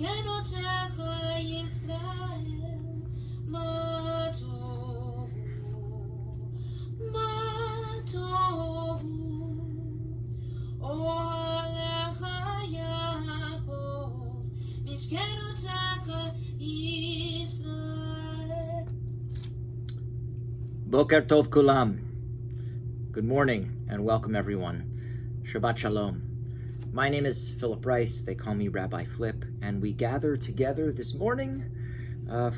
משכנותיך ישראל, מה טובו, מה טובו, אוהליך יעקב, משכנותיך ישראל. Boker Tov Kulam. Good morning and welcome everyone. Shabbat Shalom. My name is Philip Rice. They call me Rabbi Flip, and we gather together this morning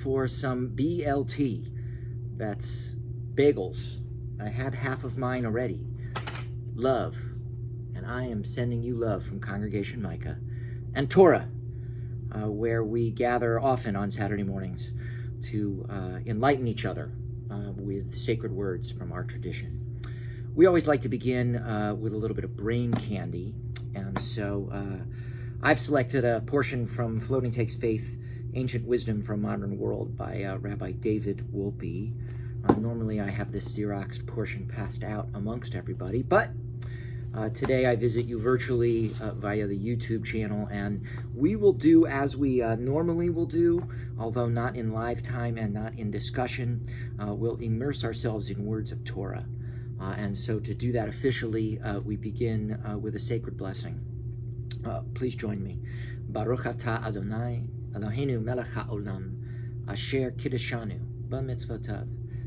for some BLT. That's bagels. I had half of mine already. Love. And I am sending you love from Congregation Micah. And Torah, where we gather often on Saturday mornings to enlighten each other with sacred words from our tradition. We always like to begin with a little bit of brain candy, and so I've selected a portion from Floating Takes Faith, Ancient Wisdom from Modern World by Rabbi David Wolpe. Normally I have this Xeroxed portion passed out amongst everybody, but today I visit you virtually via the YouTube channel, and we will do as we normally will do, although not in live time and not in discussion. We'll immerse ourselves in words of Torah. And so to do that officially, we begin with a sacred blessing. Please join me. Baruch atah Adonai, Eloheinu melech haolam, asher kiddushanu b'mitzvotav,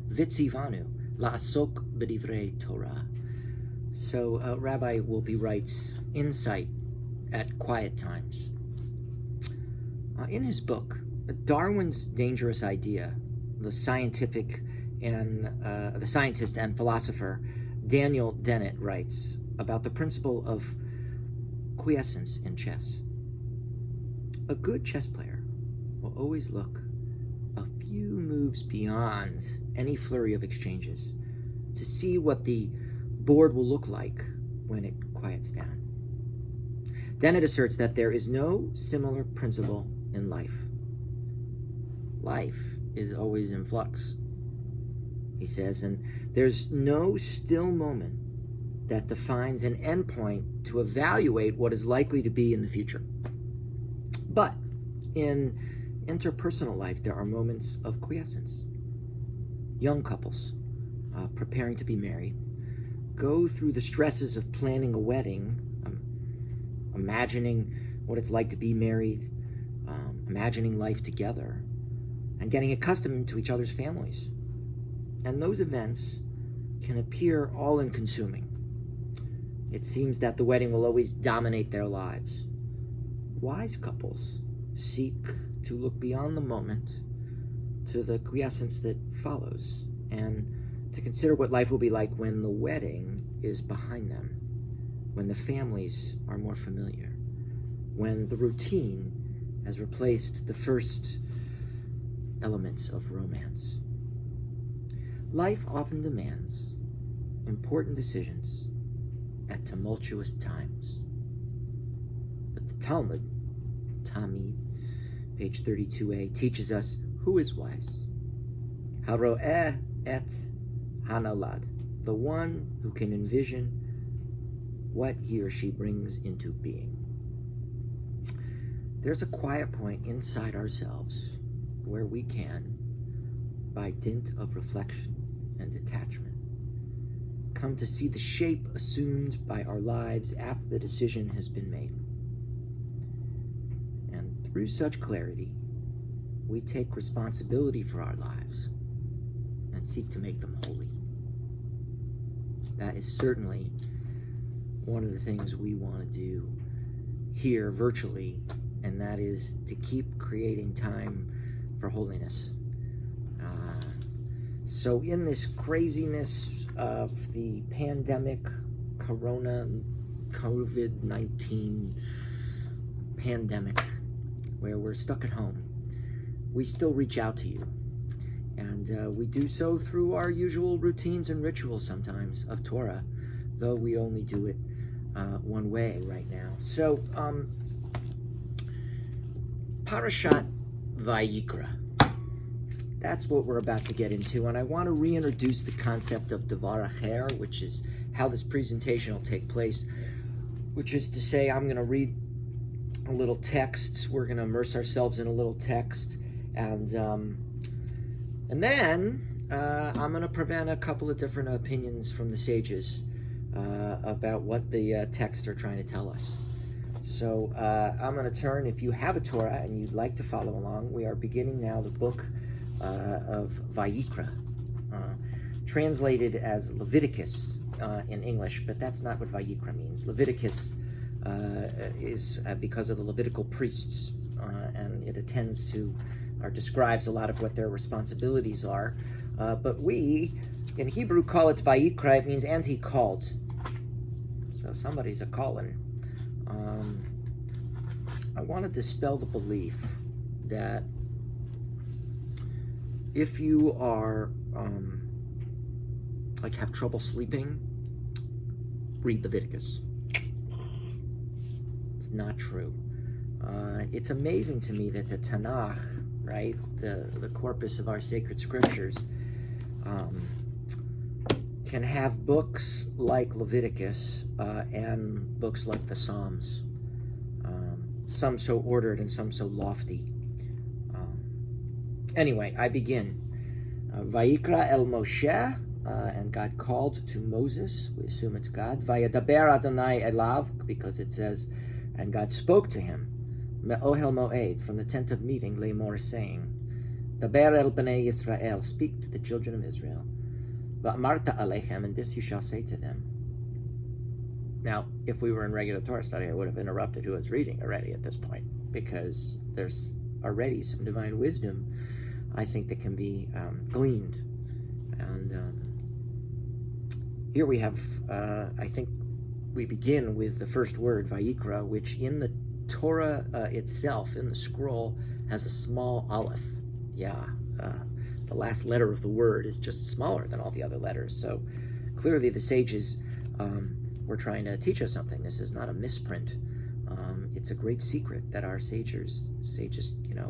v'tzivanu la'asok b'divrei Torah. So Rabbi Wolpe writes, Insight at Quiet Times. In his book, Darwin's Dangerous Idea, the scientist and philosopher Daniel Dennett writes about the principle of quiescence in chess. A good chess player will always look a few moves beyond any flurry of exchanges to see what the board will look like when it quiets down. Dennett asserts that there is no similar principle in life. Life is always in flux, he says, and there's no still moment that defines an endpoint to evaluate what is likely to be in the future. But in interpersonal life, there are moments of quiescence. Young couples preparing to be married go through the stresses of planning a wedding, imagining what it's like to be married, imagining life together, and getting accustomed to each other's families. And those events can appear all-consuming. It seems that the wedding will always dominate their lives. Wise couples seek to look beyond the moment to the quiescence that follows, and to consider what life will be like when the wedding is behind them, when the families are more familiar, when the routine has replaced the first elements of romance. Life often demands important decisions at tumultuous times. But the Talmud, page 32a, teaches us who is wise. Haro'eh et Hanalad, the one who can envision what he or she brings into being. There's a quiet point inside ourselves where we can, by dint of reflection and detachment, come to see the shape assumed by our lives after the decision has been made. And through such clarity, we take responsibility for our lives and seek to make them holy. That is certainly one of the things we want to do here virtually, and that is to keep creating time for holiness. So in this craziness of the pandemic, COVID-19 pandemic, where we're stuck at home, we still reach out to you. And we do so through our usual routines and rituals sometimes of Torah, though we only do it one way right now. So, Parashat Vayikra. That's what we're about to get into, and I want to reintroduce the concept of Devar Acher, which is how this presentation will take place, which is to say I'm going to read a little text. We're going to immerse ourselves in a little text, and then I'm going to present a couple of different opinions from the sages about what the texts are trying to tell us. So I'm going to turn, if you have a Torah and you'd like to follow along, we are beginning now the book of Vayikra, translated as Leviticus in English, but that's not what Vayikra means. Leviticus is because of the Levitical priests, and it attends to or describes a lot of what their responsibilities are. But we, in Hebrew, call it Vayikra. It means, and he called. So somebody's a calling. I want to dispel the belief that if you are like have trouble sleeping, read Leviticus. It's not true. It's amazing to me that the Tanakh, right, the corpus of our sacred scriptures, can have books like Leviticus and books like the Psalms, some so ordered and some so lofty. Anyway, I begin. Vayikra el Moshe, and God called to Moses. We assume it's God. Vayadaber Adonai elav, because it says, and God spoke to him. Me'ohel moed, from the tent of meeting, Lamor, saying, Daber el bnei Yisrael, speak to the children of Israel. Va'amarta alechem, and this you shall say to them. Now, if we were in regular Torah study, I would have interrupted who was reading already at this point, because there's already some divine wisdom, I think, that can be gleaned. And here we have, I think, we begin with the first word, Vayikra, which in the Torah itself, in the scroll, has a small aleph. The last letter of the word is just smaller than all the other letters. So clearly the sages were trying to teach us something. This is not a misprint. It's a great secret that our sages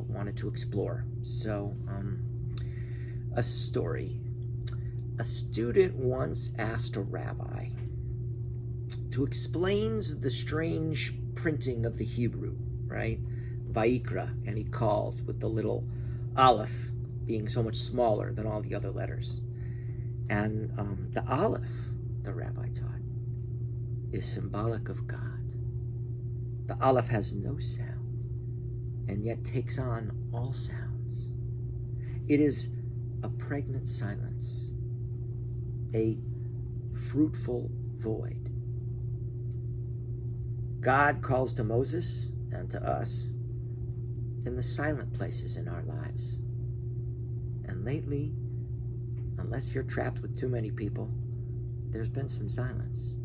wanted to explore. So a story. A student once asked a rabbi to explain the strange printing of the Hebrew, right? Vayikra, and he calls with the little aleph being so much smaller than all the other letters. And the aleph, the rabbi taught, is symbolic of God. The aleph has no sound, and yet takes on all sounds. It is a pregnant silence, a fruitful void. God calls to Moses and to us in the silent places in our lives. And lately, unless you're trapped with too many people, there's been some silence.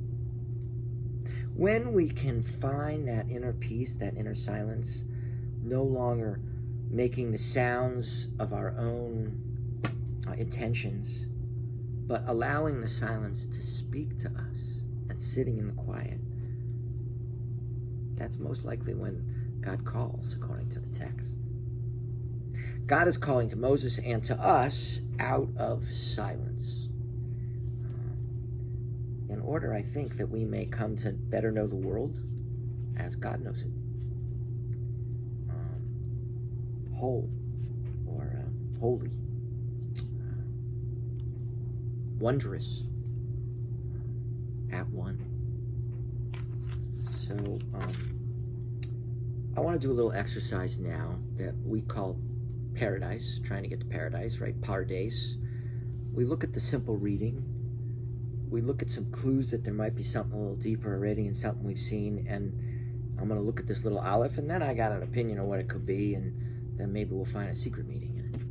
When we can find that inner peace, that inner silence, no longer making the sounds of our own intentions, but allowing the silence to speak to us and sitting in the quiet, that's most likely when God calls, according to the text. God is calling to Moses and to us out of silence, in order, I think, that we may come to better know the world as God knows it. Whole, or holy, wondrous, at one. So I want to do a little exercise now that we call paradise, trying to get to paradise, right? Pardes. We look at the simple reading. We look at some clues that there might be something a little deeper already and something we've seen. And I'm going to look at this little aleph, and then I got an opinion of what it could be, and then maybe we'll find a secret meaning in it.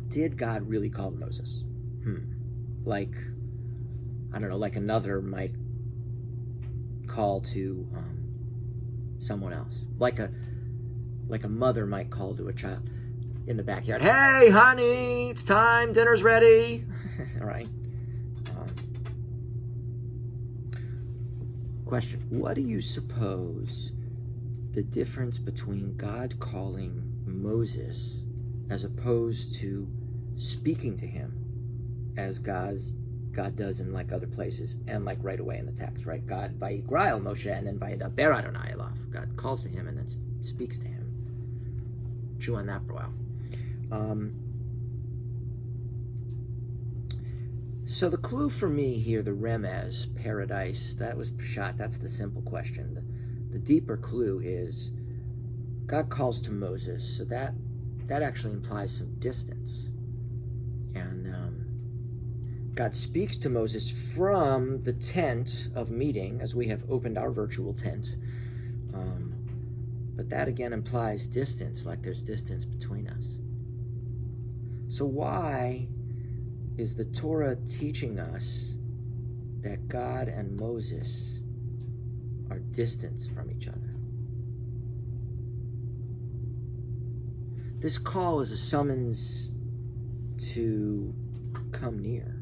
Did God really call Moses? Like, I don't know, like another might call to someone else. Like a mother might call to a child in the backyard. Hey, honey, it's time. Dinner's ready. All right. Question. What do you suppose the difference between God calling Moses as opposed to speaking to him as God God does in like other places and like right away in the text, right? God Vayigrael Moshe and then Vayidaber Adonai Elav. God calls to him and then speaks to him. Chew on that for a while. So the clue for me here, the remez, paradise, that was pshat, that's the simple question. The deeper clue is God calls to Moses, so that actually implies some distance. And God speaks to Moses from the tent of meeting, as we have opened our virtual tent. But that again implies distance, like there's distance between us. So why is the Torah teaching us that God and Moses are distant from each other? This call is a summons to come near.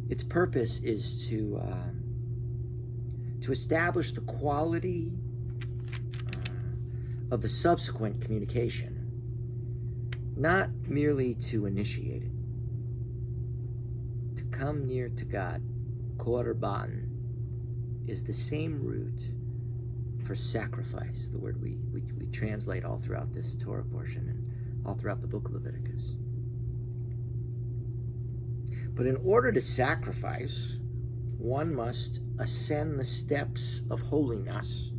Its purpose is to establish the quality of the subsequent communication, not merely to initiate it. To come near to God, korban, is the same root for sacrifice, the word we translate all throughout this Torah portion and all throughout the book of Leviticus. But in order to sacrifice, one must ascend the steps of holiness.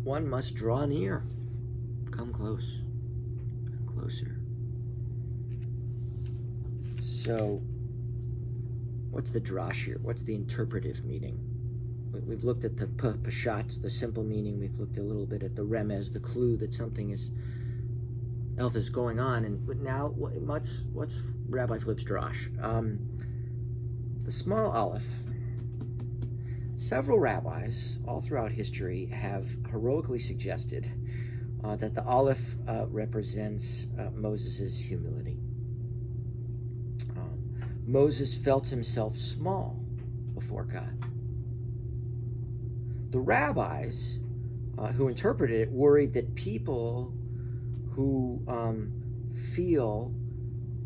One must draw near, come close, and closer. So, what's the drash here? What's the interpretive meaning? We've looked at the pashat, the simple meaning. We've looked a little bit at the remez, the clue that something else is going on. And now, what's Rabbi Flip's drash? The small aleph. Several rabbis all throughout history have heroically suggested that the aleph represents Moses' humility. Moses felt himself small before God. The rabbis who interpreted it worried that people who feel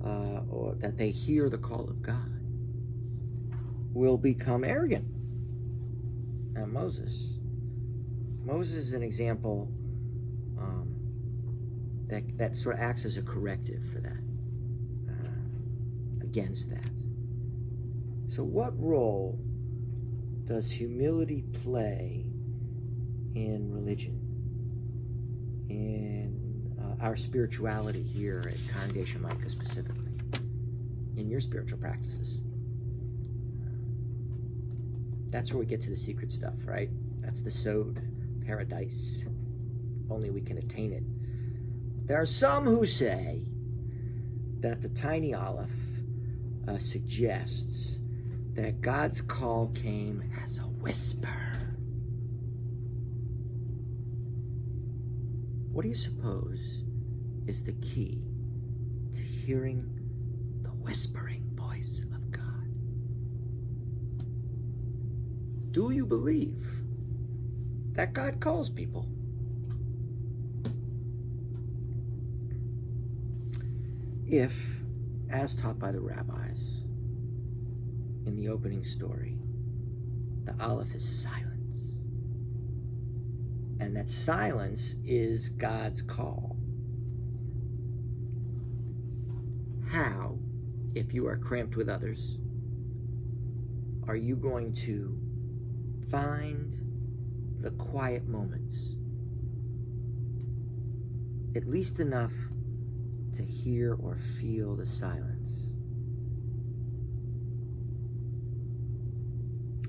or that they hear the call of God will become arrogant. And Moses is an example that sort of acts as a corrective for that, against that. So what role does humility play in religion, in our spirituality here at Congregation Micah specifically, in your spiritual practices? That's where we get to the secret stuff, right? That's the sod, paradise. If only we can attain it. There are some who say that the tiny aleph suggests that God's call came as a whisper. What do you suppose is the key to hearing the whispering voice of God? Do you believe that God calls people? If, as taught by the rabbis in the opening story, the aleph is silence, and that silence is God's call, how, if you are cramped with others, are you going to find the quiet moments, at least enough to hear or feel the silence?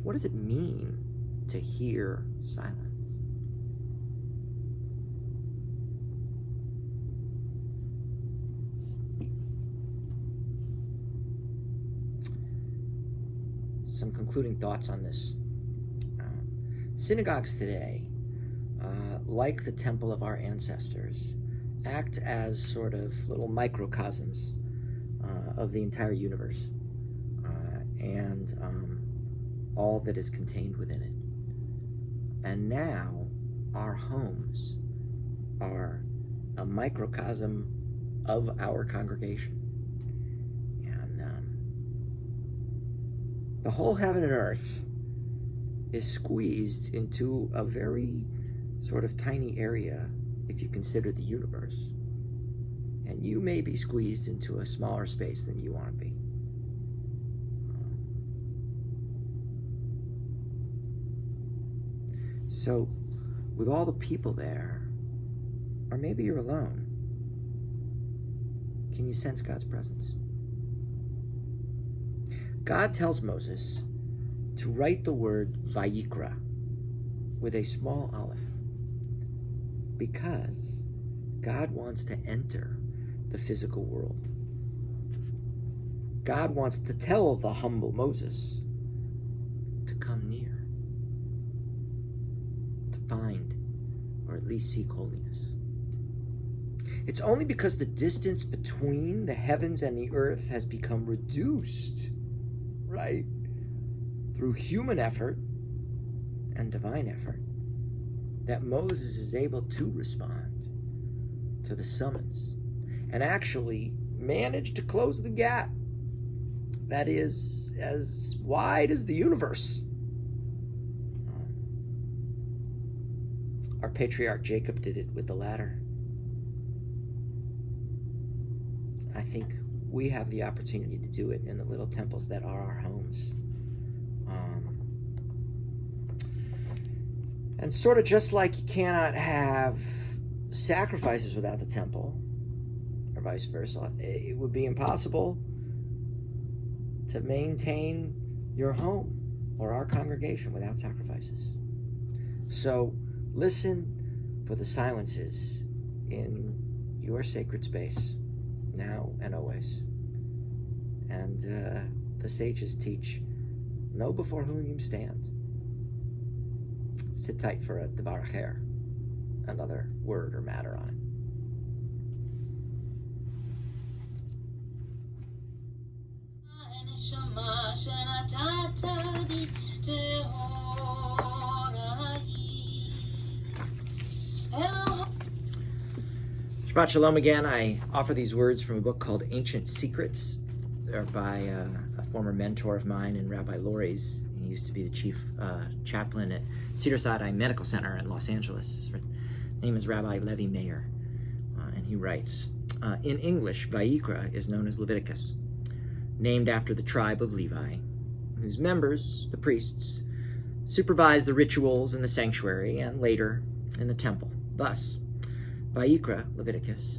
What does it mean to hear silence? Some concluding thoughts on this. Synagogues today, like the temple of our ancestors, act as sort of little microcosms of the entire universe and all that is contained within it. And now our homes are a microcosm of our congregation. And the whole heaven and earth is squeezed into a very sort of tiny area if you consider the universe. And you may be squeezed into a smaller space than you want to be. So, with all the people there, or maybe you're alone, can you sense God's presence? God tells Moses to write the word Vayikra with a small aleph, because God wants to enter the physical world. God wants to tell the humble Moses to come near, to find, or at least seek holiness. It's only because the distance between the heavens and the earth has become reduced, right, through human effort and divine effort, that Moses is able to respond to the summons and actually manage to close the gap that is as wide as the universe. Our patriarch Jacob did it with the ladder. I think we have the opportunity to do it in the little temples that are our homes. And sort of just like you cannot have sacrifices without the temple, or vice versa, it would be impossible to maintain your home or our congregation without sacrifices. So listen for the silences in your sacred space, now and always. And the sages teach, know before whom you stand. Sit tight for a Devar Acher, another word or matter on it. Shabbat Shalom again. I offer these words from a book called Ancient Secrets. They're by a former mentor of mine and Rabbi Lori's. He used to be the chief chaplain at Cedar-Sinai Medical Center in Los Angeles. His name is Rabbi Levi Meir, and he writes, in English, Vayikra is known as Leviticus, named after the tribe of Levi, whose members, the priests, supervise the rituals in the sanctuary and later in the temple. Thus, Vayikra, Leviticus,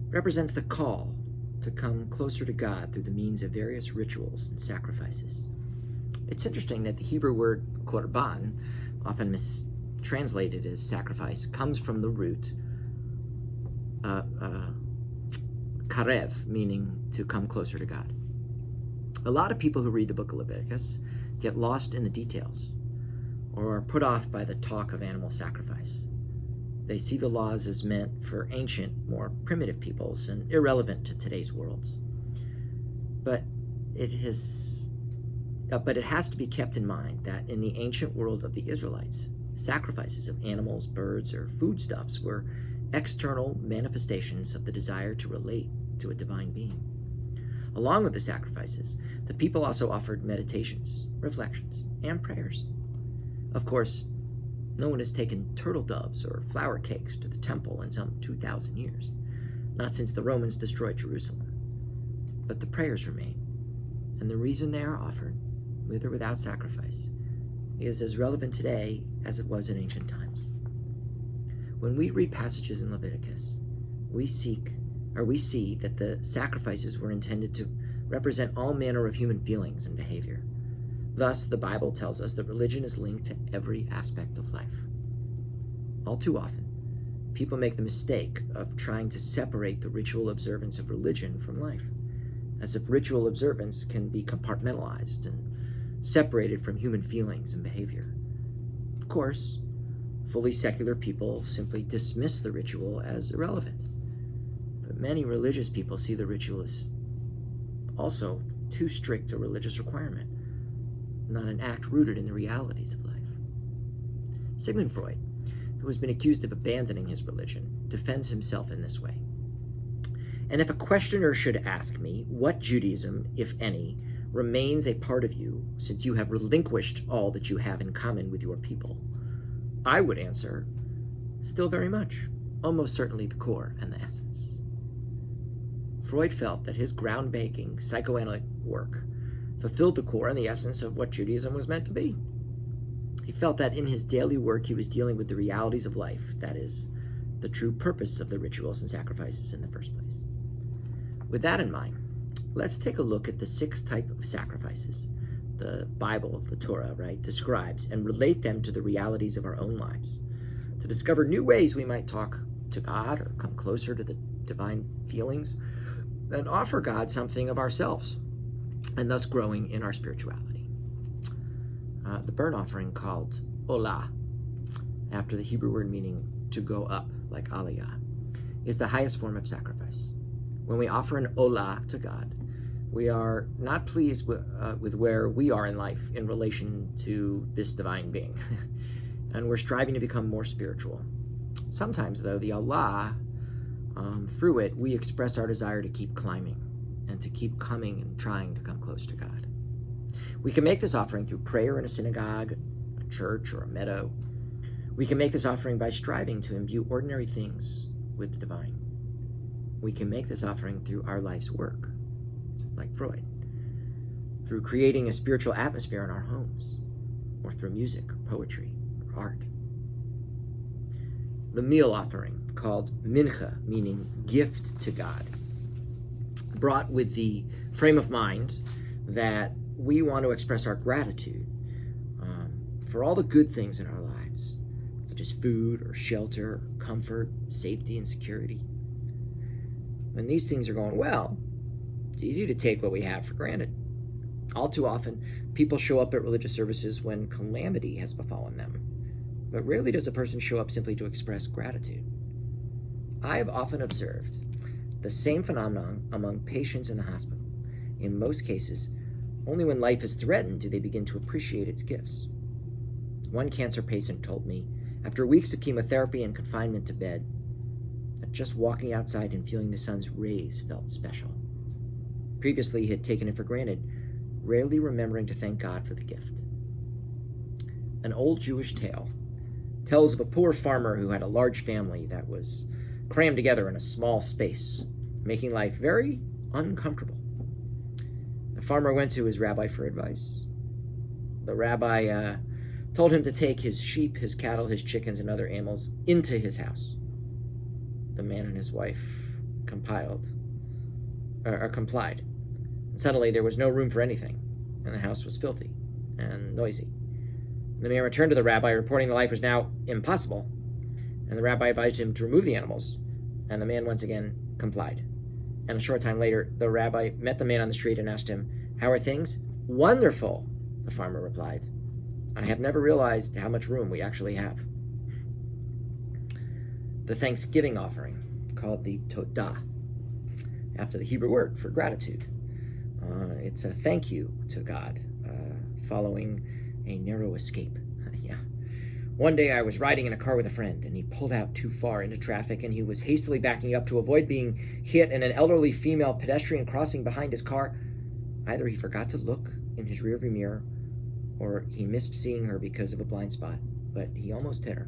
represents the call to come closer to God through the means of various rituals and sacrifices. It's interesting that the Hebrew word korban, often mistranslated as sacrifice, comes from the root karev, meaning to come closer to God. A lot of people who read the book of Leviticus get lost in the details or are put off by the talk of animal sacrifice. They see the laws as meant for ancient, more primitive peoples and irrelevant to today's worlds. But it has to be kept in mind that in the ancient world of the Israelites, sacrifices of animals, birds, or foodstuffs were external manifestations of the desire to relate to a divine being. Along with the sacrifices, the people also offered meditations, reflections, and prayers. Of course, no one has taken turtle doves or flour cakes to the temple in some 2,000 years, not since the Romans destroyed Jerusalem. But the prayers remain, and the reason they are offered, with or without sacrifice, is as relevant today as it was in ancient times. When we read passages in Leviticus, we see that the sacrifices were intended to represent all manner of human feelings and behavior. Thus, the Bible tells us that religion is linked to every aspect of life. All too often, people make the mistake of trying to separate the ritual observance of religion from life, as if ritual observance can be compartmentalized and separated from human feelings and behavior. Of course, fully secular people simply dismiss the ritual as irrelevant. But many religious people see the ritual as also too strict a religious requirement, not an act rooted in the realities of life. Sigmund Freud, who has been accused of abandoning his religion, defends himself in this way. And if a questioner should ask me, what Judaism, if any, remains a part of you, since you have relinquished all that you have in common with your people, I would answer, still very much, almost certainly the core and the essence. Freud felt that his groundbreaking psychoanalytic work fulfilled the core and the essence of what Judaism was meant to be. He felt that in his daily work he was dealing with the realities of life, that is, the true purpose of the rituals and sacrifices in the first place. With that in mind, let's take a look at the 6 types of sacrifices the Bible, the Torah, describes, and relate them to the realities of our own lives, to discover new ways we might talk to God or come closer to the divine feelings, and offer God something of ourselves, and thus growing in our spirituality. The burnt offering, called olah, after the Hebrew word meaning to go up, like aliyah, is the highest form of sacrifice. When we offer an olah to God, we are not pleased with where we are in life in relation to this divine being, and we're striving to become more spiritual. Sometimes, though, the olah, through it, we express our desire to keep climbing and to keep coming and trying to come close to God. We can make this offering through prayer in a synagogue, a church, or a meadow. We can make this offering by striving to imbue ordinary things with the divine. We can make this offering through our life's work, like Freud, through creating a spiritual atmosphere in our homes, or through music, or poetry, or art. The meal offering, called mincha, meaning gift to God, brought with the frame of mind that we want to express our gratitude for all the good things in our lives, such as food or shelter, comfort, safety, and security. When these things are going well, it's easy to take what we have for granted. All too often, people show up at religious services when calamity has befallen them, but rarely does a person show up simply to express gratitude. I have often observed the same phenomenon among patients in the hospital. In most cases, only when life is threatened do they begin to appreciate its gifts. One cancer patient told me, after weeks of chemotherapy and confinement to bed, that just walking outside and feeling the sun's rays felt special. Previously, he had taken it for granted, rarely remembering to thank God for the gift. An old Jewish tale tells of a poor farmer who had a large family that was crammed together in a small space, making life very uncomfortable. The farmer went to his rabbi for advice. The rabbi told him to take his sheep, his cattle, his chickens, and other animals into his house. The man and his wife complied. And suddenly there was no room for anything, and the house was filthy and noisy. The man returned to the rabbi, reporting the life was now impossible, and the rabbi advised him to remove the animals, and the man once again complied. And a short time later, the rabbi met the man on the street and asked him, "How are things?" "Wonderful," the farmer replied. "I have never realized how much room we actually have." The Thanksgiving offering, called the Todah, after the Hebrew word for gratitude. It's a thank you to God, following a narrow escape. Yeah. One day I was riding in a car with a friend, and he pulled out too far into traffic, and he was hastily backing up to avoid being hit in an elderly female pedestrian crossing behind his car. Either he forgot to look in his rearview mirror, or he missed seeing her because of a blind spot, but he almost hit her.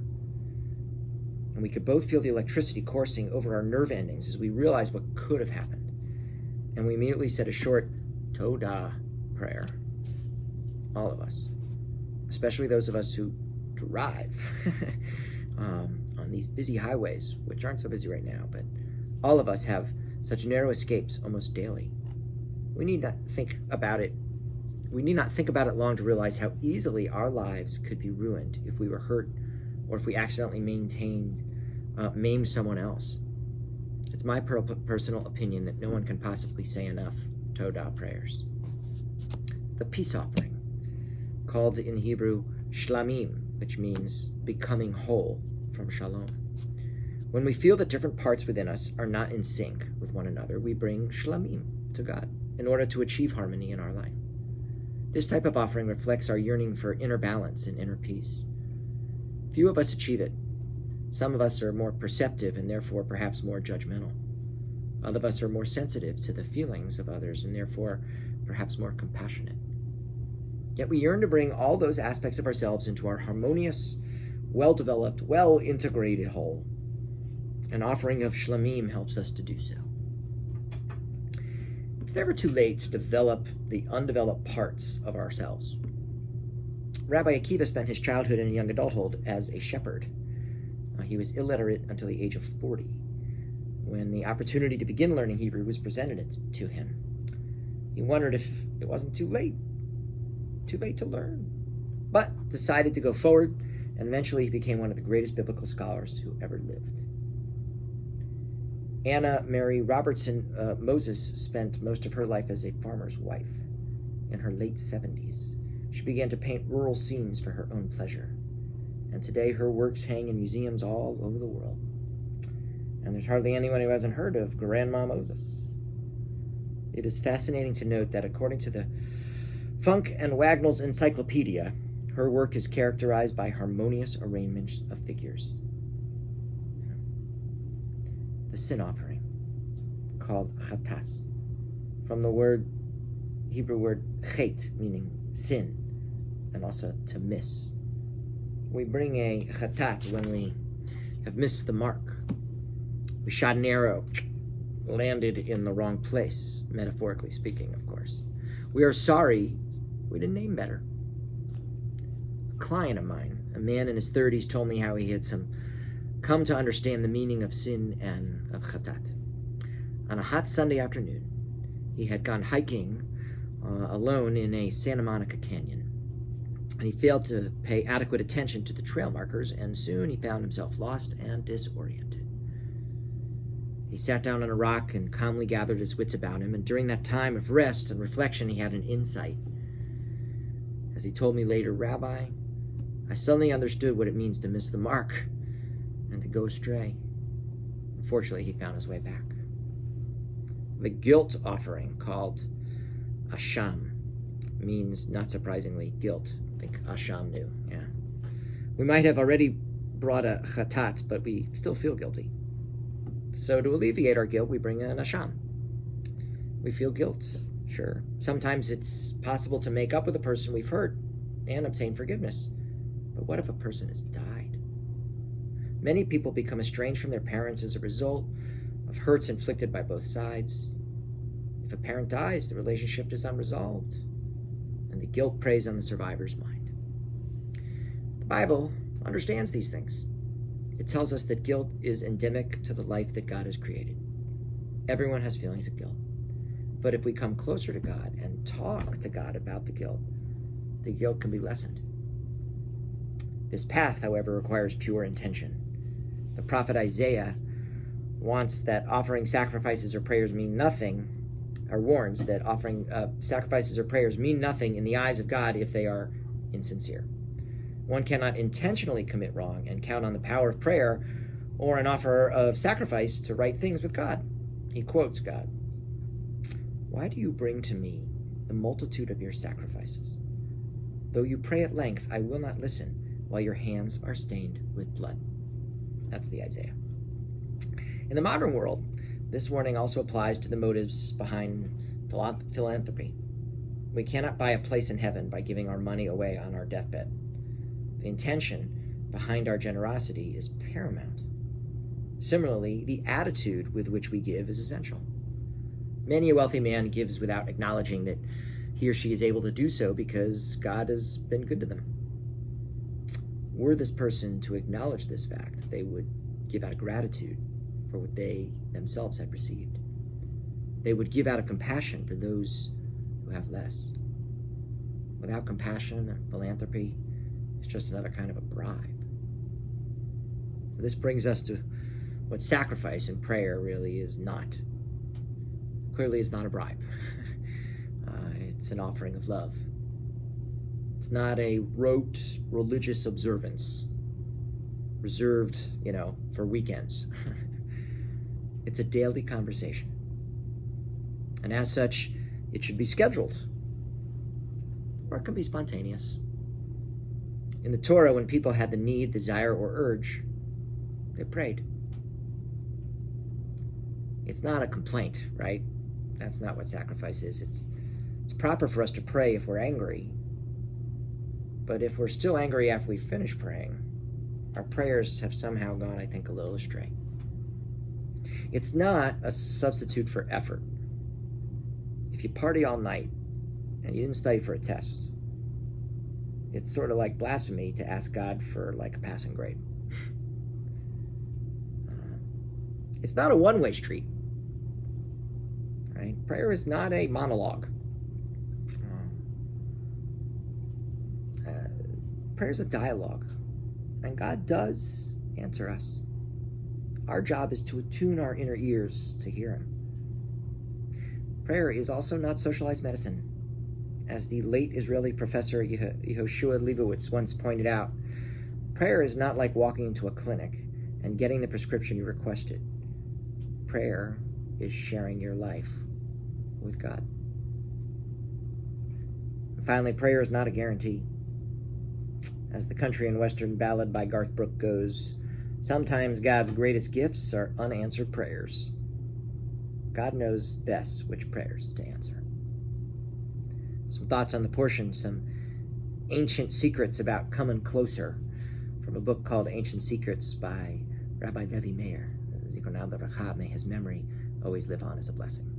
And we could both feel the electricity coursing over our nerve endings as we realized what could have happened. And we immediately said a short Todah prayer. All of us, especially those of us who drive on these busy highways, which aren't so busy right now, but all of us have such narrow escapes almost daily. We need not think about it long to realize how easily our lives could be ruined if we were hurt or if we accidentally maimed someone else. It's my personal opinion that no one can possibly say enough Todah prayers. The peace offering, called in Hebrew shlamim, which means becoming whole, from shalom. When we feel that different parts within us are not in sync with one another, we bring shlamim to God in order to achieve harmony in our life. This type of offering reflects our yearning for inner balance and inner peace. Few of us achieve it. Some of us are more perceptive and therefore perhaps more judgmental. Other of us are more sensitive to the feelings of others and therefore perhaps more compassionate. Yet we yearn to bring all those aspects of ourselves into our harmonious, well-developed, well-integrated whole. An offering of shlamim helps us to do so. It's never too late to develop the undeveloped parts of ourselves. Rabbi Akiva spent his childhood and young adulthood as a shepherd. He was illiterate until the age of 40, when the opportunity to begin learning Hebrew was presented to him. He wondered if it wasn't too late to learn, but decided to go forward, and eventually he became one of the greatest biblical scholars who ever lived. Anna Mary Robertson Moses spent most of her life as a farmer's wife. In her late 70s, she began to paint rural scenes for her own pleasure, and today her works hang in museums all over the world. And there's hardly anyone who hasn't heard of Grandma Moses. It is fascinating to note that according to the Funk and Wagnall's Encyclopedia, her work is characterized by harmonious arrangements of figures. The sin offering, called chatas, from the Hebrew word chet, meaning sin, and also to miss. We bring a chatat when we have missed the mark. We shot an arrow, landed in the wrong place, metaphorically speaking, of course. We are sorry we didn't aim better. A client of mine, a man in his 30s, told me how he had come to understand the meaning of sin and of chatat. On a hot Sunday afternoon, he had gone hiking alone in a Santa Monica canyon, and he failed to pay adequate attention to the trail markers, and soon he found himself lost and disoriented. He sat down on a rock and calmly gathered his wits about him, and during that time of rest and reflection, he had an insight. As he told me later, "Rabbi, I suddenly understood what it means to miss the mark and to go astray." Unfortunately, he found his way back. The guilt offering, called asham, means, not surprisingly, guilt. I think asham knew, yeah. We might have already brought a chatat, but we still feel guilty. So to alleviate our guilt, we bring an asham. We feel guilt, sure. Sometimes it's possible to make up with a person we've hurt and obtain forgiveness. But what if a person has died? Many people become estranged from their parents as a result of hurts inflicted by both sides. If a parent dies, the relationship is unresolved, and the guilt preys on the survivor's mind. The Bible understands these things. It tells us that guilt is endemic to the life that God has created. Everyone has feelings of guilt. But if we come closer to God and talk to God about the guilt can be lessened. This path, however, requires pure intention. The prophet Isaiah warns that offering sacrifices or prayers mean nothing in the eyes of God if they are insincere. One cannot intentionally commit wrong and count on the power of prayer or an offer of sacrifice to right things with God. He quotes God, "Why do you bring to me the multitude of your sacrifices? Though you pray at length, I will not listen, while your hands are stained with blood." That's the Isaiah. In the modern world, this warning also applies to the motives behind philanthropy. We cannot buy a place in heaven by giving our money away on our deathbed. The intention behind our generosity is paramount. Similarly, the attitude with which we give is essential. Many a wealthy man gives without acknowledging that he or she is able to do so because God has been good to them. Were this person to acknowledge this fact, they would give out of gratitude for what they themselves had received. They would give out of compassion for those who have less. Without compassion, philanthropy is just another kind of a bribe. So this brings us to what sacrifice and prayer really is not. Clearly, it's not a bribe. It's an offering of love. It's not a rote religious observance reserved, for weekends. It's a daily conversation. And as such, it should be scheduled, or it can be spontaneous. In the Torah, when people had the need, desire, or urge, they prayed. It's not a complaint, right? That's not what sacrifice is. It's proper for us to pray if we're angry. But if we're still angry after we finish praying, our prayers have somehow gone, I think, a little astray. It's not a substitute for effort. If you party all night and you didn't study for a test, it's sort of like blasphemy to ask God for like a passing grade. It's not a one-way street, right? Prayer is not a monologue. Prayer is a dialogue, and God does answer us. Our job is to attune our inner ears to hear Him. Prayer is also not socialized medicine. As the late Israeli professor Yehoshua Leibowitz once pointed out, prayer is not like walking into a clinic and getting the prescription you requested. Prayer is sharing your life with God. And finally, prayer is not a guarantee. As the country and western ballad by Garth Brooks goes, sometimes God's greatest gifts are unanswered prayers. God knows best which prayers to answer. Some thoughts on the portion, some ancient secrets about coming closer from a book called Ancient Secrets by Rabbi Levi Meir. Zikronah L'Bracha, may his memory always live on as a blessing.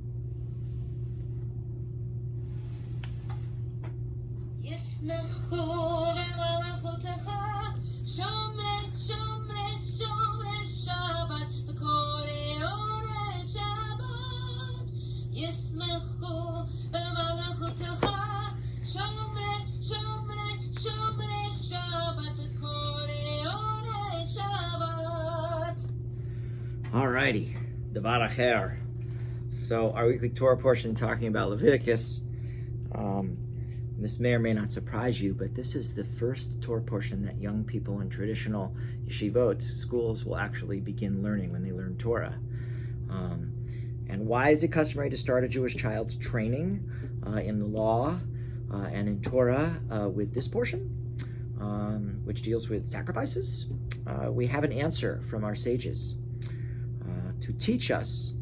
Alrighty, Devar Acher. So our weekly Torah portion talking about Leviticus. This may or may not surprise you, but this is the first Torah portion that young people in traditional yeshivot schools will actually begin learning when they learn Torah. And why is it customary to start a Jewish child's training in the law and in Torah with this portion, which deals with sacrifices? We have an answer from our sages to teach us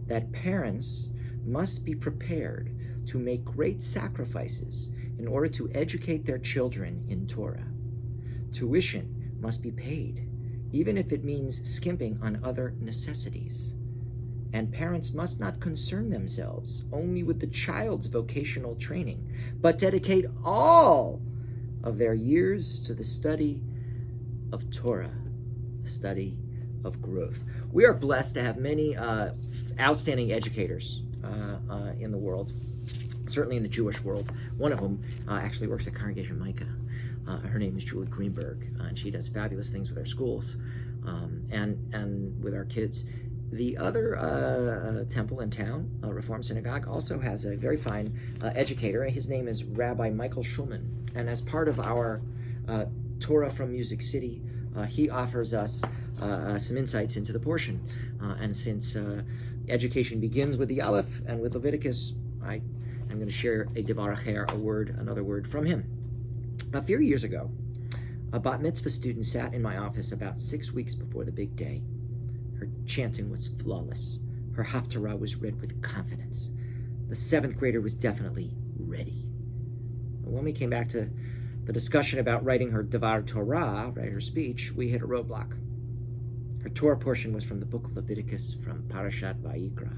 that parents must be prepared to make great sacrifices in order to educate their children in Torah. Tuition must be paid, even if it means skimping on other necessities. And parents must not concern themselves only with the child's vocational training, but dedicate all of their years to the study of Torah, the study of growth. We are blessed to have many outstanding educators in the world, certainly in the Jewish world. One of them actually works at Congregation Micah. Her name is Julie Greenberg, and she does fabulous things with our schools and with our kids. The other temple in town, Reform Synagogue, also has a very fine educator. His name is Rabbi Michael Schulman. And as part of our Torah from Music City, he offers us some insights into the portion. And since education begins with the Aleph and with Leviticus, I'm going to share a Devar Acher, another word from him. A few years ago, a bat mitzvah student sat in my office about 6 weeks before the big day. Her chanting was flawless. Her haftarah was read with confidence. The 7th grader was definitely ready. When we came back to the discussion about writing her Devar Torah, her speech, we hit a roadblock. Her Torah portion was from the book of Leviticus, from Parashat Vayikra.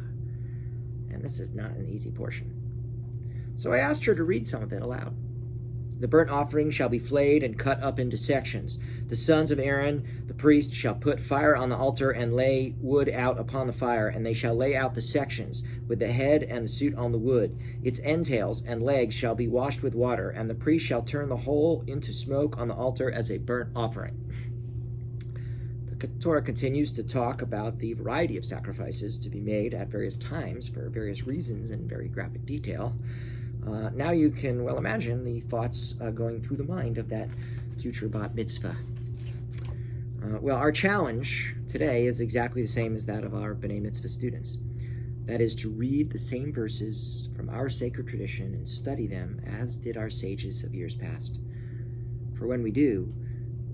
And this is not an easy portion. So I asked her to read some of it aloud. The burnt offering shall be flayed and cut up into sections. The sons of Aaron, the priest, shall put fire on the altar and lay wood out upon the fire, and they shall lay out the sections, with the head and the suit on the wood. Its entrails and legs shall be washed with water, and the priest shall turn the whole into smoke on the altar as a burnt offering. The Torah continues to talk about the variety of sacrifices to be made at various times for various reasons in very graphic detail. Now you can well imagine the thoughts going through the mind of that future bat mitzvah. Well, our challenge today is exactly the same as that of our B'nai Mitzvah students. That is to read the same verses from our sacred tradition and study them as did our sages of years past. For when we do,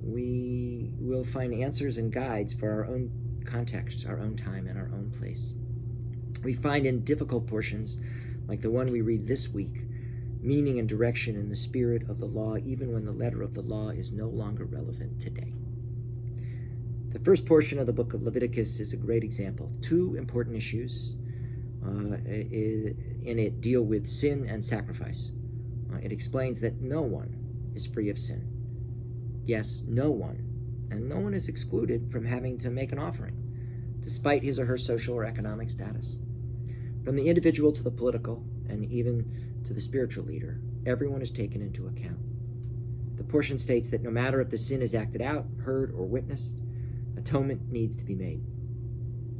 we will find answers and guides for our own context, our own time, and our own place. We find in difficult portions, like the one we read this week, meaning and direction in the spirit of the law, even when the letter of the law is no longer relevant today. The first portion of the book of Leviticus is a great example. Two important issues in it deal with sin and sacrifice. It explains that no one is free of sin. Yes, no one. And no one is excluded from having to make an offering, despite his or her social or economic status. From the individual to the political, and even to the spiritual leader, everyone is taken into account. The portion states that no matter if the sin is acted out, heard, or witnessed, atonement needs to be made.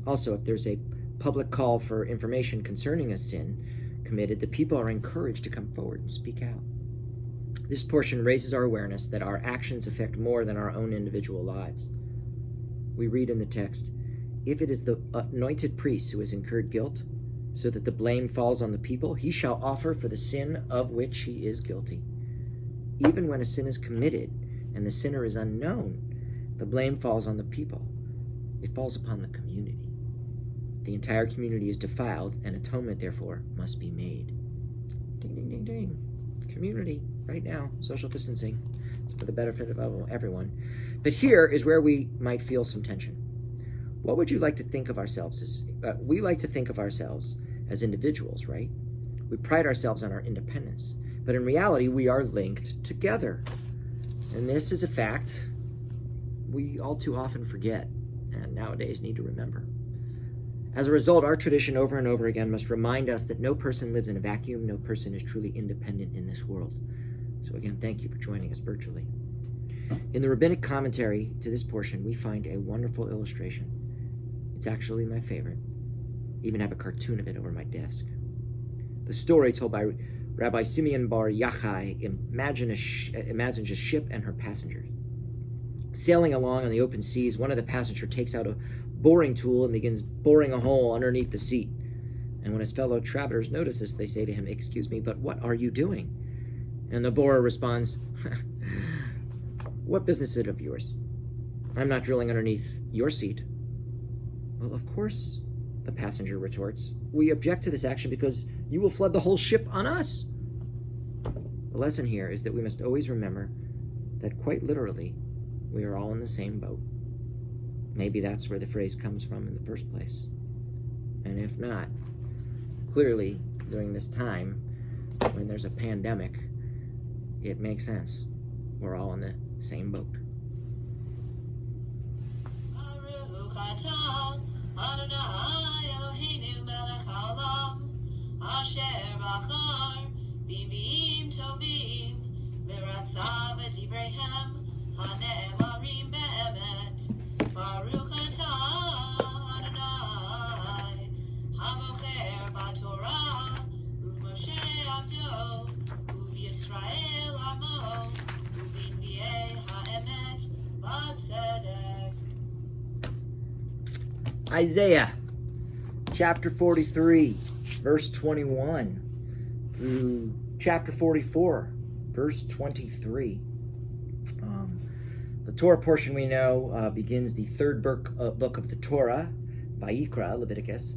Also, if there's a public call for information concerning a sin committed, the people are encouraged to come forward and speak out. This portion raises our awareness that our actions affect more than our own individual lives. We read in the text, "If it is the anointed priest who has incurred guilt, so that the blame falls on the people, he shall offer for the sin of which he is guilty." Even when a sin is committed and the sinner is unknown, the blame falls on the people. It falls upon the community. The entire community is defiled, and atonement, therefore, must be made. Ding, ding, ding, ding. Community, right now, social distancing. It's for the benefit of everyone. But here is where we might feel some tension. What would you like to think of ourselves as? We like to think of ourselves as individuals, right? We pride ourselves on our independence. But in reality, we are linked together. And this is a fact we all too often forget, and nowadays need to remember. As a result, our tradition over and over again must remind us that no person lives in a vacuum, no person is truly independent in this world. So again, thank you for joining us virtually. In the rabbinic commentary to this portion, we find a wonderful illustration. It's actually my favorite. I even have a cartoon of it over my desk. The story told by Rabbi Simeon Bar Yochai imagines a ship and her passengers. Sailing along on the open seas, one of the passengers takes out a boring tool and begins boring a hole underneath the seat. And when his fellow travelers notice this, they say to him, "Excuse me, but what are you doing?" And the borer responds, "What business is it of yours? I'm not drilling underneath your seat." "Well, of course," the passenger retorts. "We object to this action because you will flood the whole ship on us." The lesson here is that we must always remember that quite literally, we are all in the same boat. Maybe that's where the phrase comes from in the first place. And if not, clearly during this time, when there's a pandemic, it makes sense. We're all in the same boat. Baruch atah Adonai Eloheinu melech haolam, asher bachar bimim tovim, v'ratza v'divreihem hane'emarim be'emet. Baruch atah Adonai habocher b'Torah u'Moshe avdo u'Yisrael amo u'b'nbiei ha'emet b'tzedek. Isaiah chapter 43, verse 21 through chapter 44, verse 23. The Torah portion we know begins the third book of the Torah, Vayikra, Leviticus,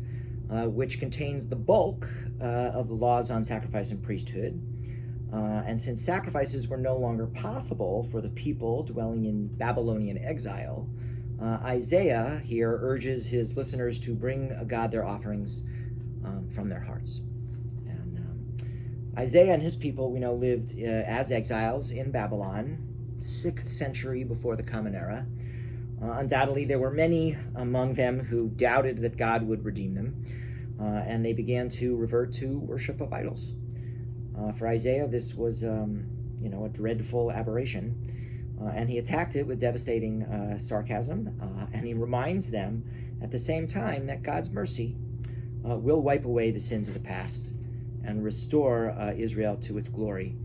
which contains the bulk of the laws on sacrifice and priesthood. And since sacrifices were no longer possible for the people dwelling in Babylonian exile, Isaiah here urges his listeners to bring God their offerings from their hearts. And Isaiah and his people, we know, lived as exiles in Babylon, 6th century before the Common Era. Undoubtedly, there were many among them who doubted that God would redeem them, and they began to revert to worship of idols. For Isaiah, this was, a dreadful aberration, and he attacked it with devastating sarcasm, and he reminds them at the same time that God's mercy will wipe away the sins of the past and restore Israel to its glory.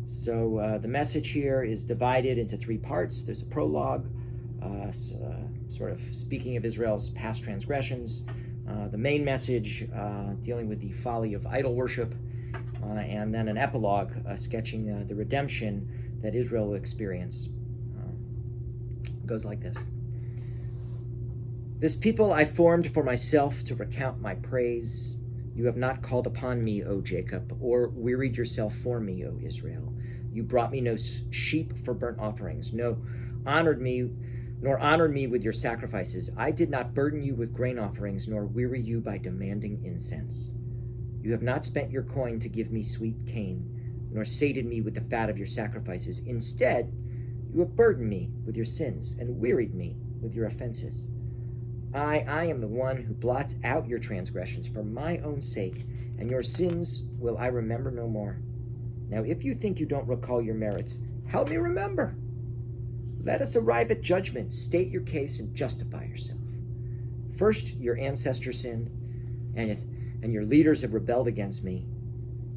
So the message here is divided into 3 parts. There's a prologue, sort of speaking of Israel's past transgressions, the main message dealing with the folly of idol worship, and then an epilogue sketching the redemption that Israel will experience. It goes like this. This people I formed for myself to recount my praise. You have not called upon me, O Jacob, or wearied yourself for me, O Israel. You brought me no sheep for burnt offerings, nor honored me with your sacrifices. I did not burden you with grain offerings, nor weary you by demanding incense. You have not spent your coin to give me sweet cane, nor sated me with the fat of your sacrifices. Instead, you have burdened me with your sins and wearied me with your offenses. I am the one who blots out your transgressions for my own sake, and your sins will I remember no more. Now, if you think you don't recall your merits, help me remember. Let us arrive at judgment, state your case, and justify yourself. First, your ancestors sinned, and your leaders have rebelled against me.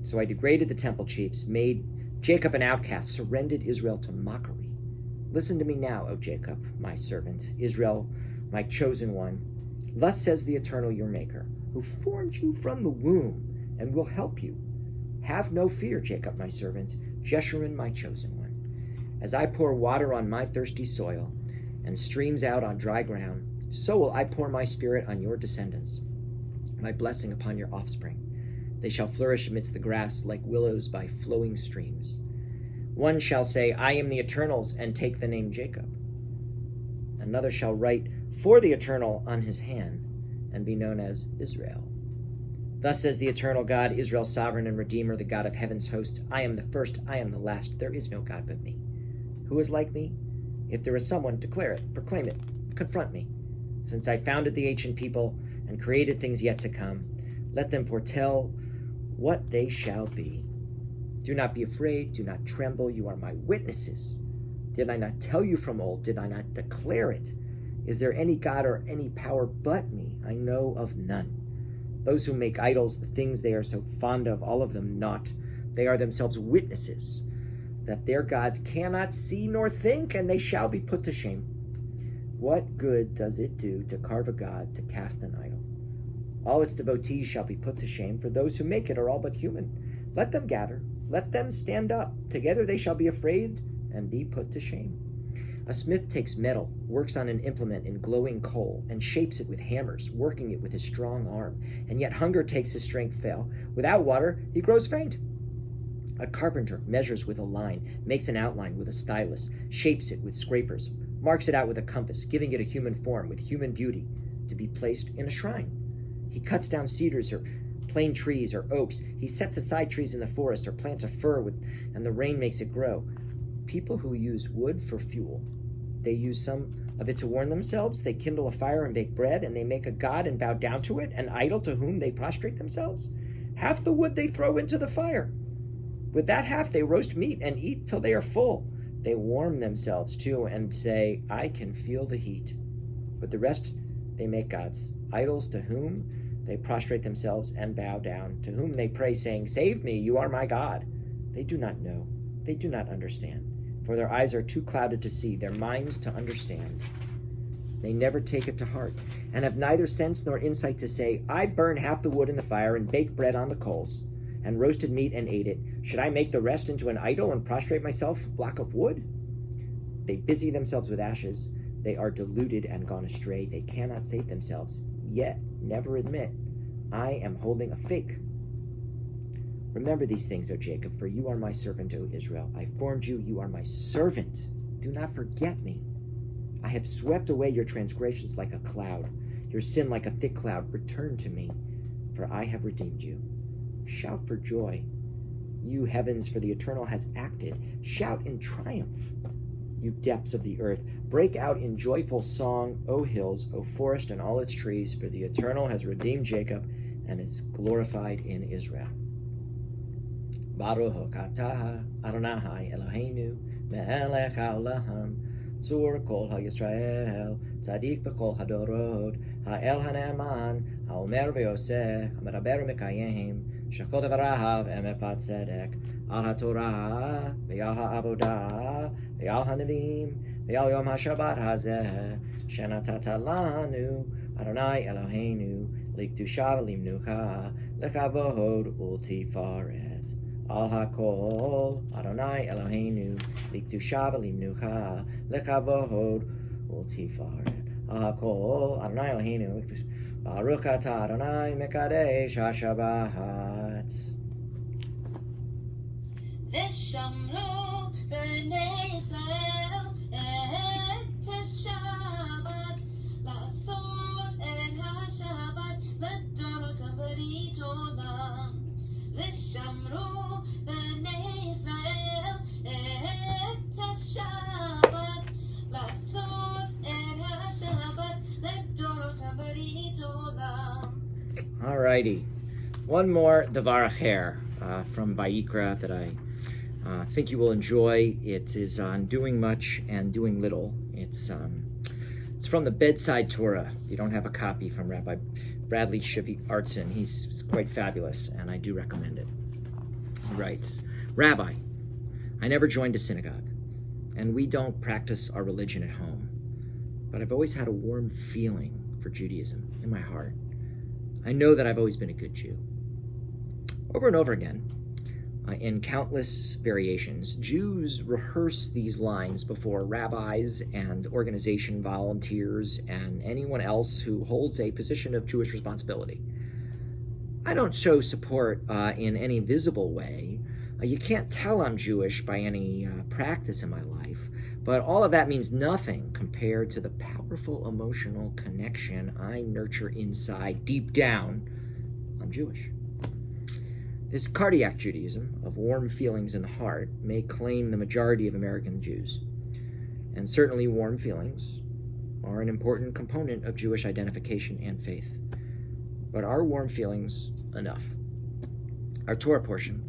So I degraded the temple chiefs, made Jacob an outcast, surrendered Israel to mockery. Listen to me now, O Jacob, my servant, Israel, my chosen one. Thus says the Eternal, your Maker, who formed you from the womb and will help you. Have no fear, Jacob, my servant, Jeshurun, my chosen one. As I pour water on my thirsty soil and streams out on dry ground, so will I pour my spirit on your descendants, my blessing upon your offspring. They shall flourish amidst the grass like willows by flowing streams. One shall say, I am the Eternal's, and take the name Jacob. Another shall write for the Eternal on his hand and be known as Israel. Thus says the Eternal God, Israel's sovereign and Redeemer, the God of heaven's hosts. I am the first, I am the last. There is no God but me. Who is like me? If there is someone, declare it, proclaim it, confront me. Since I founded the ancient people and created things yet to come, let them foretell what they shall be. Do not be afraid, do not tremble, you are my witnesses. Did I not tell you from old? Did I not declare it? Is there any God or any power but me? I know of none. Those who make idols, the things they are so fond of, all of them naught. They are themselves witnesses that their gods cannot see nor think, and they shall be put to shame. What good does it do to carve a god, to cast an idol? All its devotees shall be put to shame, for those who make it are all but human. Let them gather, let them stand up. Together they shall be afraid and be put to shame. A smith takes metal, works on an implement in glowing coal, and shapes it with hammers, working it with his strong arm. And yet hunger takes his strength fail. Without water, he grows faint. A carpenter measures with a line, makes an outline with a stylus, shapes it with scrapers, marks it out with a compass, giving it a human form with human beauty to be placed in a shrine. He cuts down cedars or plane trees or oaks. He sets aside trees in the forest or plants a fir and the rain makes it grow. People who use wood for fuel, they use some of it to warm themselves. They kindle a fire and bake bread, and they make a god and bow down to it, an idol to whom they prostrate themselves. Half the wood they throw into the fire. With that half they roast meat and eat till they are full. They warm themselves too and say, I can feel the heat. With the rest they make gods, idols to whom they prostrate themselves and bow down, to whom they pray, saying, Save me, you are my God. They do not know, they do not understand, for their eyes are too clouded to see, their minds to understand. They never take it to heart, and have neither sense nor insight to say, I burn half the wood in the fire and bake bread on the coals, and roasted meat and ate it. Should I make the rest into an idol and prostrate myself a block of wood? They busy themselves with ashes. They are deluded and gone astray. They cannot save themselves, yet never admit, I am holding a fake. Remember these things, O Jacob, for you are my servant, O Israel. I formed you, you are my servant. Do not forget me. I have swept away your transgressions like a cloud, your sin like a thick cloud. Return to me, for I have redeemed you. Shout for joy, you heavens, for the Eternal has acted. Shout in triumph, you depths of the earth. Break out in joyful song, O hills, O forest and all its trees, for the Eternal has redeemed Jacob and is glorified in Israel. Baruch atah Adonai Eloheinu melech haolam tzur kol haYisrael tzadik b'kol hadorot ha'el hane'eman ha'omer v'yoseh ha'medaber mekayim shekol devarav emet tzedek al haTorah v'al ha'avodah v'al hanevim v'al yom ha'shabbat hazeh shenatata lanu Adonai Eloheinu likdusha v'limnucha lekavod ultifaret. Al hakol Adonai Eloheinu likdusha v'limnucha lekavod ultifaret. Kol Adonai Eloheinu Baruch Atah Adonai Mekadesh HaShabbat. V'shamro b'nei Yisrael et Shabbat la'asot et HaShabbat l'dorot habarit olam. V'shamro b'nei Yisrael et Shabbat la'asot et HaShabbat l'dorot habarit olam. Alrighty, one more Devar Acher from Vayikra that I think you will enjoy. It is on doing much and doing little. It's from the Bedside Torah. If you don't have a copy, from Rabbi Bradley Shivi Artson, he's quite fabulous, and I do recommend it. He writes, Rabbi, I never joined a synagogue, and we don't practice our religion at home, but I've always had a warm feeling for Judaism in my heart. I know that I've always been a good Jew. Over and over again, in countless variations, Jews rehearse these lines before rabbis and organization volunteers and anyone else who holds a position of Jewish responsibility. I don't show support in any visible way. You can't tell I'm Jewish by any practice in my life, but all of that means nothing compared to the powerful emotional connection I nurture inside, deep down. I'm Jewish. This cardiac Judaism of warm feelings in the heart may claim the majority of American Jews. And certainly warm feelings are an important component of Jewish identification and faith. But are warm feelings enough? Our Torah portion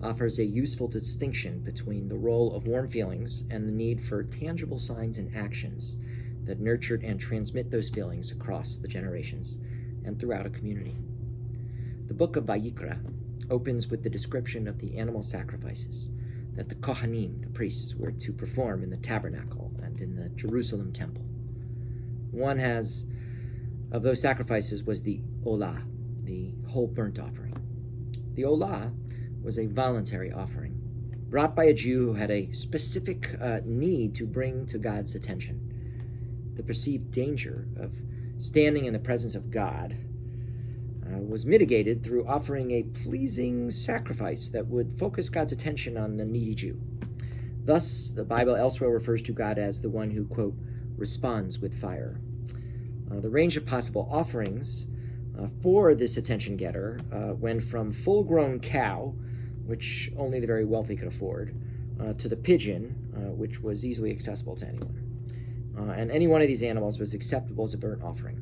offers a useful distinction between the role of warm feelings and the need for tangible signs and actions that nurture and transmit those feelings across the generations and throughout a community. The book of Vayikra opens with the description of the animal sacrifices that the Kohanim, the priests, were to perform in the tabernacle and in the Jerusalem temple. One of those sacrifices was the Olah, the whole burnt offering. The Olah was a voluntary offering, brought by a Jew who had a specific need to bring to God's attention. The perceived danger of standing in the presence of God was mitigated through offering a pleasing sacrifice that would focus God's attention on the needy Jew. Thus, the Bible elsewhere refers to God as the one who, quote, responds with fire. The range of possible offerings for this attention getter went from full-grown cow, which only the very wealthy could afford, to the pigeon, which was easily accessible to anyone. And any one of these animals was acceptable as a burnt offering.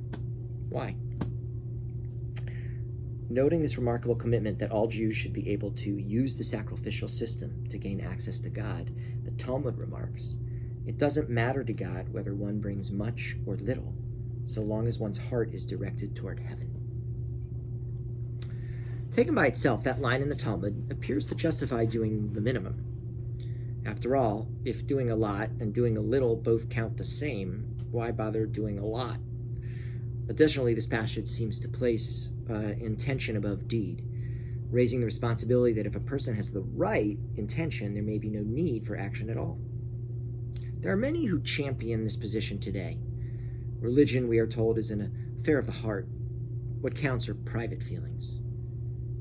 Why? Noting this remarkable commitment that all Jews should be able to use the sacrificial system to gain access to God, the Talmud remarks, it doesn't matter to God whether one brings much or little, so long as one's heart is directed toward heaven. Taken by itself, that line in the Talmud appears to justify doing the minimum. After all, if doing a lot and doing a little both count the same, why bother doing a lot? Additionally, this passage seems to place intention above deed, raising the responsibility that if a person has the right intention, there may be no need for action at all. There are many who champion this position today. Religion, we are told, is an affair of the heart. What counts are private feelings.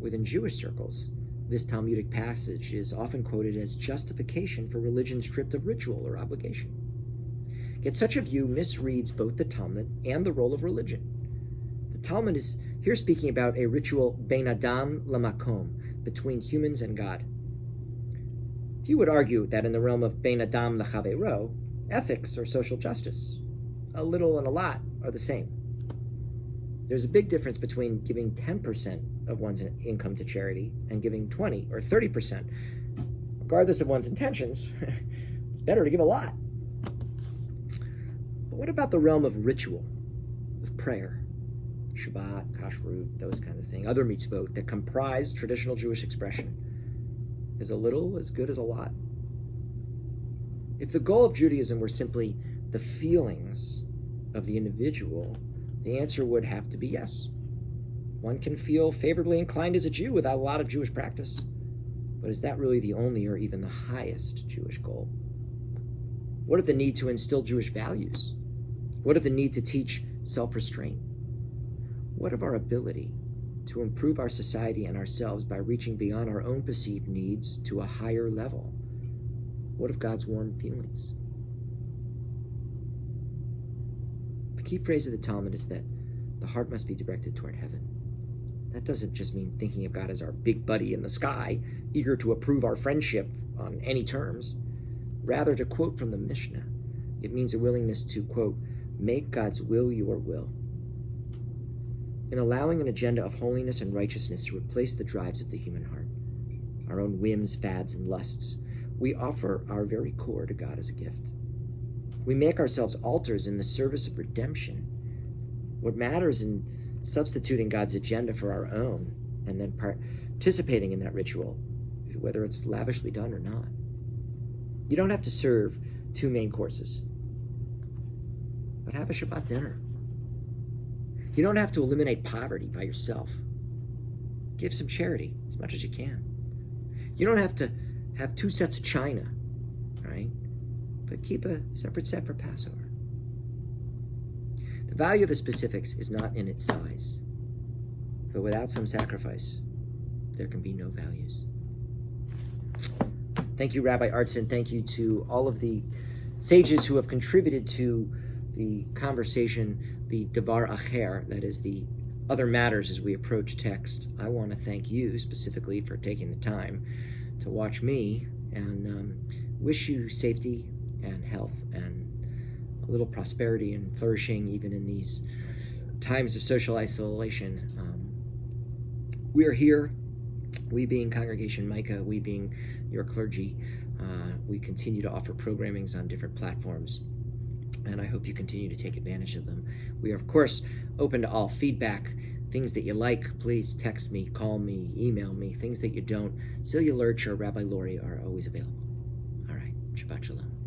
Within Jewish circles, this Talmudic passage is often quoted as justification for religion stripped of ritual or obligation. Yet such a view misreads both the Talmud and the role of religion. The Talmud is here speaking about a ritual bein adam lamakom, between humans and God. Few would argue that in the realm of bein adam lachavero, ethics or social justice, a little and a lot are the same. There's a big difference between giving 10% of one's income to charity and giving 20 or 30%. Regardless of one's intentions, it's better to give a lot. But what about the realm of ritual, of prayer? Shabbat, kashrut, those kind of things, other mitzvot that comprise traditional Jewish expression. Is a little as good as a lot? If the goal of Judaism were simply the feelings of the individual, the answer would have to be yes. One can feel favorably inclined as a Jew without a lot of Jewish practice. But is that really the only or even the highest Jewish goal? What of the need to instill Jewish values? What of the need to teach self-restraint? What of our ability to improve our society and ourselves by reaching beyond our own perceived needs to a higher level? What of God's warm feelings? The key phrase of the Talmud is that the heart must be directed toward heaven. That doesn't just mean thinking of God as our big buddy in the sky, eager to approve our friendship on any terms. Rather, to quote from the Mishnah, it means a willingness to, quote, make God's will your will. In allowing an agenda of holiness and righteousness to replace the drives of the human heart, our own whims, fads, and lusts, we offer our very core to God as a gift. We make ourselves altars in the service of redemption. What matters in substituting God's agenda for our own and then participating in that ritual, whether it's lavishly done or not. You don't have to serve 2 main courses, but have a Shabbat dinner. You don't have to eliminate poverty by yourself. Give some charity as much as you can. You don't have to have 2 sets of china, right? But keep a separate set for Passover. The value of the specifics is not in its size, but without some sacrifice, there can be no values. Thank you, Rabbi Artson. Thank you to all of the sages who have contributed to the conversation, the Davar Acher, that is the other matters as we approach text. I want to thank you specifically for taking the time to watch me and wish you safety and health and a little prosperity and flourishing even in these times of social isolation. We are here, we being Congregation Micah, we being your clergy. We continue to offer programmings on different platforms, and I hope you continue to take advantage of them. We are, of course, open to all feedback. Things that you like, please text me, call me, email me. Things that you don't, Celia Lurch or Rabbi Lori are always available. All right, Shabbat Shalom.